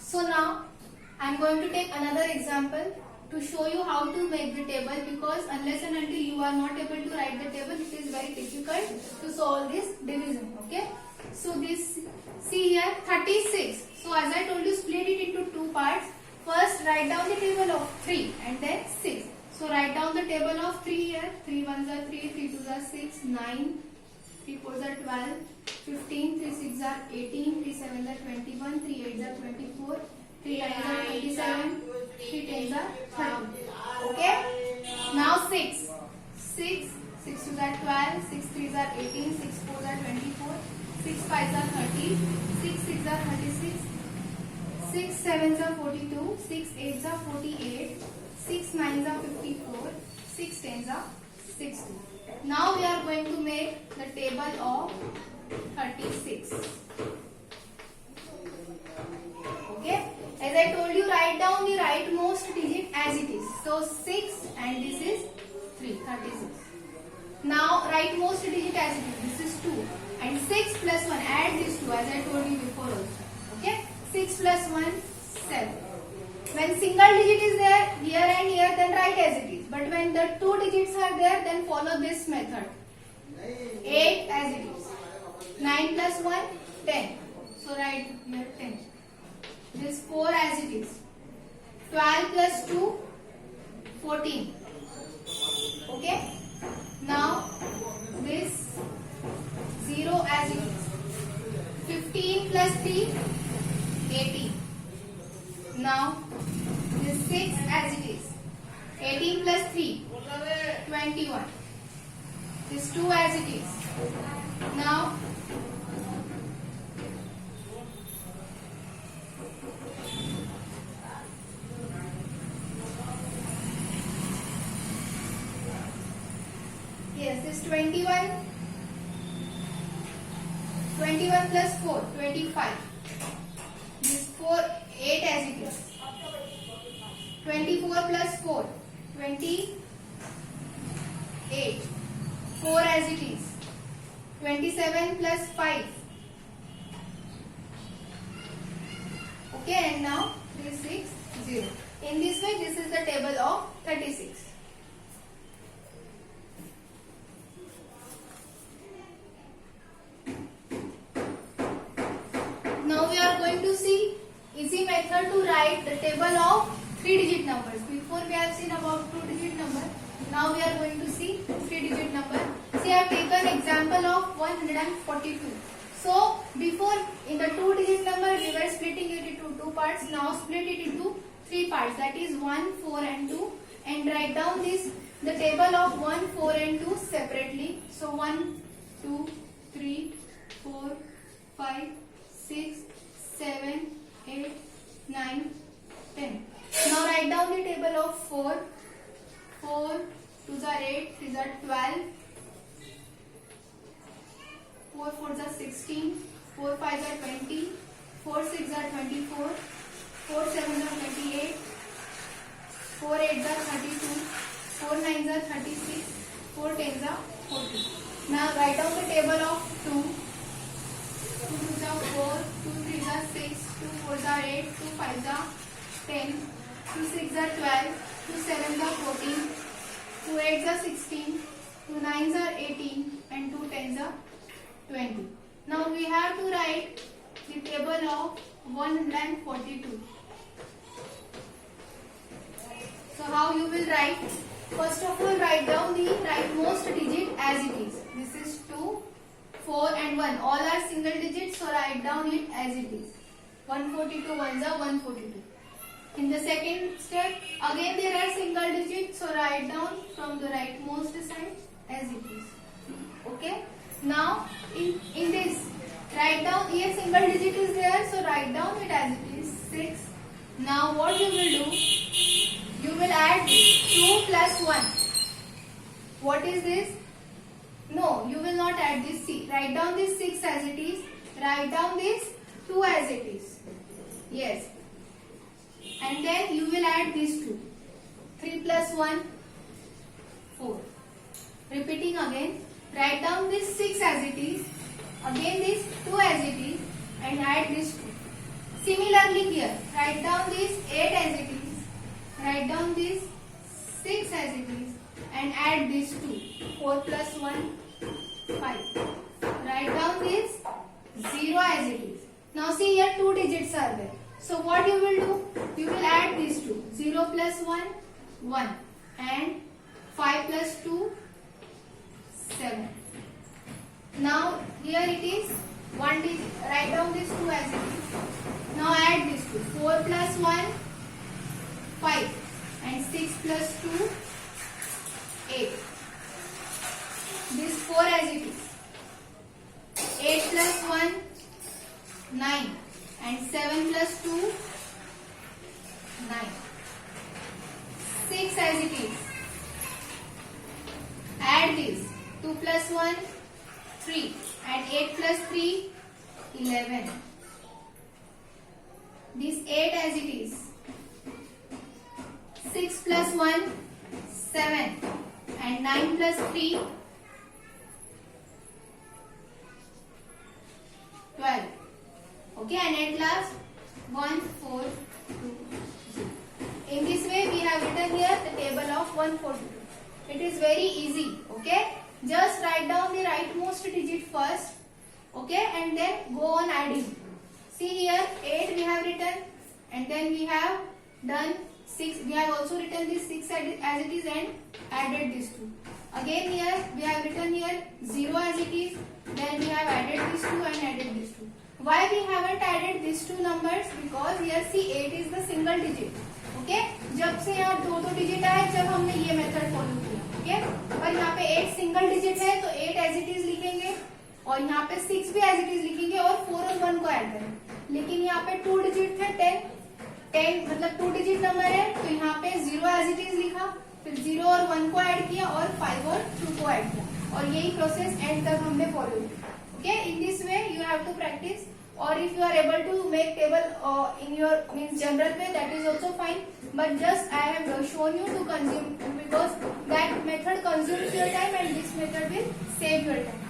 So now I am going to take another example to show you how to make the table, because unless and until you are not able to write the table, it is very difficult to solve this division. Okay. So this, see here 36. So as I told you, split it into two parts. First write down the table of 3 and then 6. So write down the table of 3 here. 3 1s are 3, 3 2s are 6, 9, 3 4s are 12, 15, 3 6s are 18, 3 7s are 21, 3 8s are 24, 3 9s are 27, 3 10s are 30. Okay. Now 6. 6 2s are 12, 6 3s are 18, 6 4s are 24, 6 5s are 30, 6 6s are 36, 6 7s are 42, 6 8s are 48, 6 9s are 54, 6 10s are 60. Now we are going to make the table of 36. Okay. As I told you, write down the rightmost digit as it is. So 6 and this is 3, 36. Now rightmost digit as it is. This is 2 and 6 plus 1. Add these two as I told you before also. Okay. 6 plus 1, 7. When single digit is there here and here, then write as it is. But when the two digits are there, then follow this method. 8 as it is. 9 plus 1, 10. So write here 10. This 4 as it is. 12 plus 2, 14. Okay. Now this 0 as it is. 15 plus 3, 18. Now this 6 as it is. 18 plus 3, 21. This 2 as it is. Now yes, this 21. 21 plus 4, 25. This 4, 8 as it is. 24 plus 4, 28. 4 as it is. 27 plus 5. Okay, and now 3 6 0. In this way, this is the table of 36. Now we are going to see easy method to write the table of 3-digit numbers. Before we have seen about 2-digit number. Now we are going to see 3-digit number. See, I have taken example of 142. So before in the 2-digit number we were splitting it into two parts. Now split it into 3 parts. That is 1, 4 and 2. And write down this the table of 1, 4 and 2 separately. So 1, 2, 3, 4, 5, 6, 7, 8, 9, 10. Now write down the table of 4. 4, 2s are 8, 3s are 12, 4 4s are 16, 4 5s are 20, 4 6s are 24, 4 7s are 28, 4 8s are 32, 4 9s are 36, 4 10s are 40. Now write down the table of 2. 2 2s are 4, 2 3s are 6, 2 4s are 8, 2 5s are 10, 2 6s are 12, 2 7s are 14, 2 8s are 16, 2 9s are 18 and 2 10s are 20. Now we have to write the table of 142. So how you will write? First of all, write down the rightmost digit as it is. This is 2, 4 and 1. All are single digits, so write down it as it is. 142 ones are 142. In the second step, again there are single digits, so write down from the rightmost side as it is. Okay. Now in this, write down here single digit is there, so write down it as it is 6. Now what you will do? You will add 2 plus 1. What is this? No, you will not add this. See, write down this 6 as it is. Write down this 2 as it is. Yes. And then you will add these 2. 3 plus 1, 4. Repeating again. Write down this 6 as it is. Again this 2 as it is. And add this 2. Similar similarly here, write down this 8 as it is, write down this 6 as it is, and add this 2. 4 plus 1, 5. Write down this 0 as it is. Now see here 2 digits are there. So what you will do? You will add these two. 0 plus 1, 1. And 5 plus 2, 7. Now here it is 1 digit. Write down this 2 as it is. Now add this 2. 4 plus 1, 5. And 6 plus 2, 8. This 4 as it is. 8 plus 1, 9. And 7 plus 2, 9. 6 as it is. Add this. 2 plus 1, 3. And 8 plus 3, 11. This 8 as it is. 6 plus 1, 7. And 9 plus 3, 12. Okay, and at last 1, 4, 2, 0. In this way we have written here the table of 142. It is very easy. Okay, just write down the rightmost digit first. Okay, and then go on adding. See here 8 we have written, and then we have done 6. We have also written this 6 as it is and added this 2. Again here we have written here 0 as it is. Then we have added this 2 and added this 2. Why we haven't added these two numbers? Because here see 8 is the single digit. Okay? जब से यहाँ दो digit आए जब हमने ये method follow किया. Okay? पर यहाँ पे 8 सिंगल डिजिट है तो 8 एज इट इज लिखेंगे और यहाँ पे 6 भी एज इट इज लिखेंगे और 4 और 1 को ऐड करेंगे. लेकिन यहाँ पे 2 डिजिट है 10 मतलब 2 डिजिट नंबर है तो यहाँ पे 0 एज इट इज लिखा, फिर 0 और 1 को ऐड किया और 5 और 2 को ऐड किया और यही प्रोसेस एंड तक हमने फॉलो किया. Okay, in this way you have to practice, or if you are able to make table in your means general way, that is also fine, but just I have shown you to consume because that method consumes your time and this method will save your time.